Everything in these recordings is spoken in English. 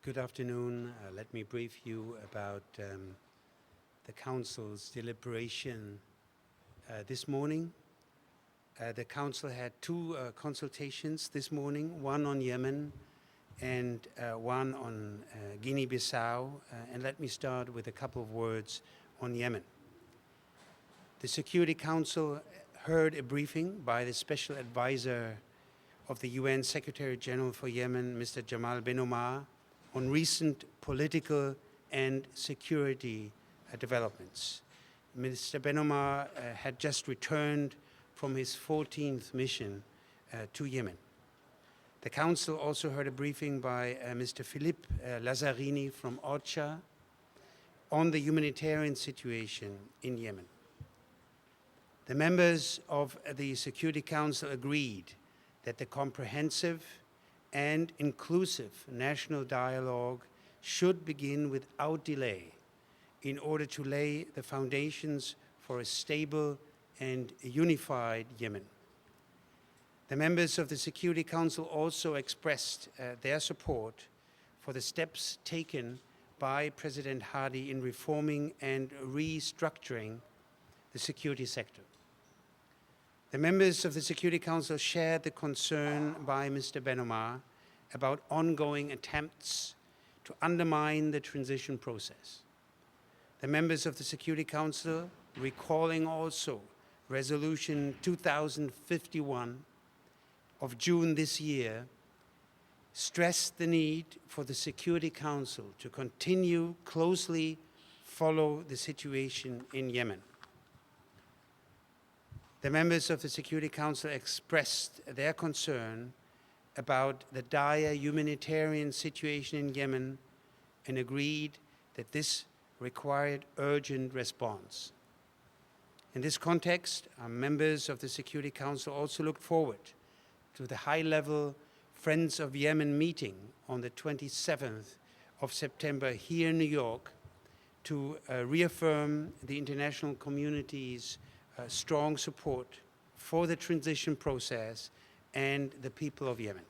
Good afternoon. Let me brief you about the Council's deliberation this morning. The Council had two consultations this morning, one on Yemen and one on Guinea-Bissau. And let me start with a couple of words on Yemen. The Security Council heard a briefing by the Special Advisor of the UN Secretary General for Yemen, Mr. Jamal Ben Omar, on recent political and security developments. Mr. Ben Omar had just returned from his 14th mission to Yemen. The Council also heard a briefing by Mr. Philippe Lazzarini from OCHA on the humanitarian situation in Yemen. The members of the Security Council agreed that the comprehensive and inclusive national dialogue should begin without delay in order to lay the foundations for a stable and unified Yemen. The members of the Security Council also expressed their support for the steps taken by President Hadi in reforming and restructuring the security sector. The members of the Security Council shared the concern by Mr. Ben Omar about ongoing attempts to undermine the transition process. The members of the Security Council, recalling also Resolution 2051 of June this year, stressed the need for the Security Council to continue closely follow the situation in Yemen. The members of the Security Council expressed their concern about the dire humanitarian situation in Yemen and agreed that this required urgent response. In this context, our members of the Security Council also looked forward to the high-level Friends of Yemen meeting on the 27th of September here in New York to reaffirm the international community's strong support for the transition process and the people of Yemen.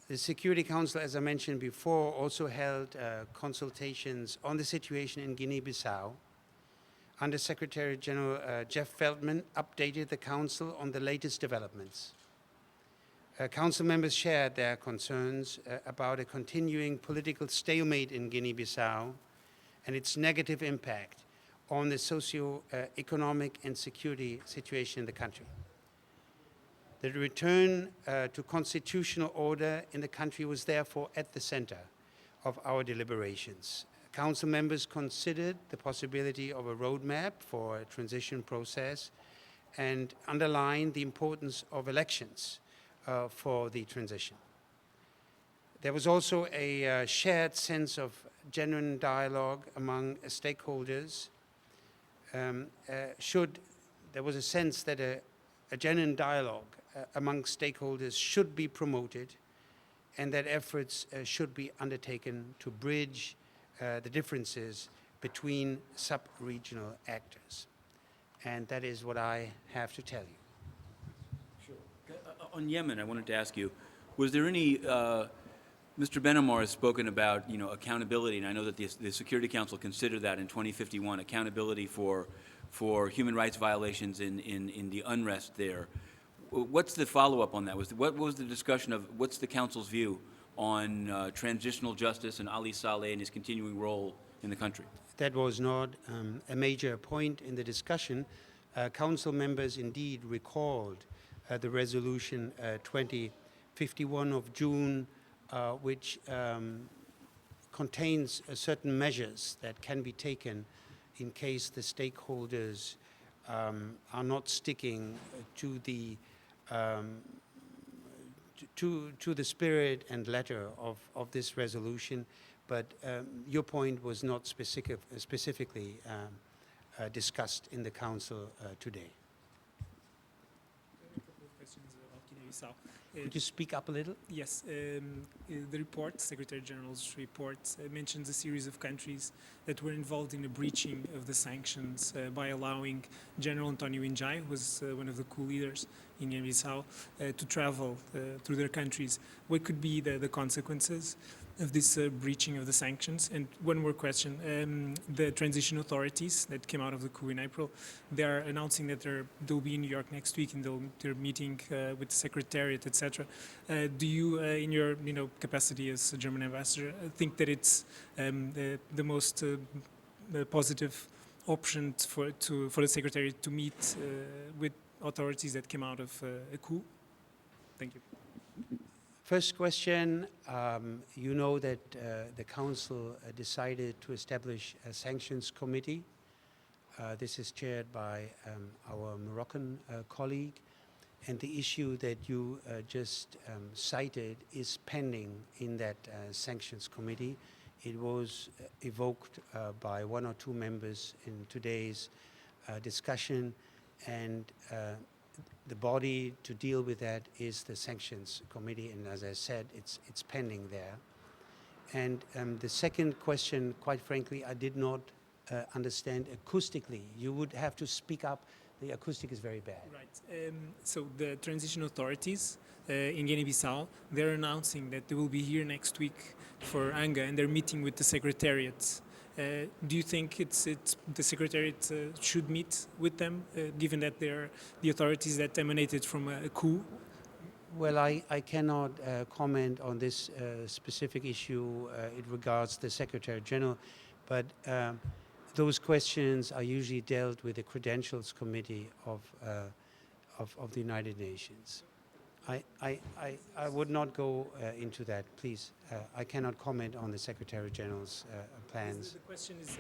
The Security Council, as I mentioned before, also held consultations on the situation in Guinea-Bissau. Under Secretary General Jeff Feldman updated the Council on the latest developments. Council members shared their concerns about a continuing political stalemate in Guinea-Bissau and its negative impact on the socio-economic and security situation in the country. The return to constitutional order in the country was therefore at the center of our deliberations. Council members considered the possibility of a roadmap for a transition process and underlined the importance of elections for the transition. There was also a shared sense of genuine dialogue among stakeholders. There was a sense that a genuine dialogue among stakeholders should be promoted and that efforts should be undertaken to bridge the differences between sub-regional actors. And that is what I have to tell you. Sure. On Yemen, I wanted to ask you, was there any Mr. Ben Omar has spoken about, accountability, and I know that the Security Council considered that in 2051, accountability for human rights violations in the unrest there. What's the follow-up on that? What was the discussion of what's the Council's view on transitional justice and Ali Saleh and his continuing role in the country? That was not a major point in the discussion. Council members indeed recalled the resolution 2051 of June, which contains certain measures that can be taken in case the stakeholders are not sticking to the spirit and letter of this resolution. But your point was not specifically discussed in the Council today. A couple of questions about Guinea-Bissau. Could you speak up a little? Yes, the report, Secretary General's report, mentions a series of countries that were involved in the breaching of the sanctions by allowing General Antonio Injai, who was one of the coup leaders in Guinea-Bissau, to travel through their countries. What could be the consequences of this breaching of the sanctions? And one more question. The transition authorities that came out of the coup in April, they are announcing that they'll be in New York next week and they're meeting with the Secretariat, etc. Do you, in your capacity as a German ambassador, think that it's the most positive option for the Secretariat to meet with authorities that came out of a coup? Thank you. First question, you know that the Council decided to establish a sanctions committee. This is chaired by our Moroccan colleague, and the issue that you just cited is pending in that sanctions committee. It was evoked by one or two members in today's discussion, and the body to deal with that is the sanctions committee, and as I said, it's pending there. And the second question, quite frankly, I did not understand acoustically. You would have to speak up. The acoustic is very bad. Right. So the transition authorities in Guinea-Bissau, they're announcing that they will be here next week for ANGA, and they're meeting with the Secretariat. Do you think the Secretariat should meet with them, given that they're the authorities that emanated from a coup? Well, I cannot comment on this specific issue. It regards the Secretary General, but those questions are usually dealt with the Credentials Committee of the United Nations. I would not go into that, please. I cannot comment on the Secretary General's plans. The question is,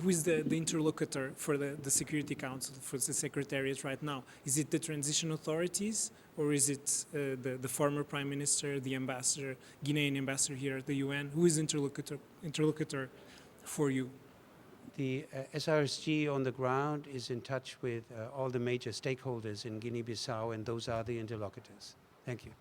who is the interlocutor for the Security Council, for the Secretariat right now? Is it the transition authorities, or is it the former Prime Minister, the ambassador, Guinean ambassador here at the UN? Who is interlocutor for you? The SRSG on the ground is in touch with all the major stakeholders in Guinea-Bissau, and those are the interlocutors. Thank you.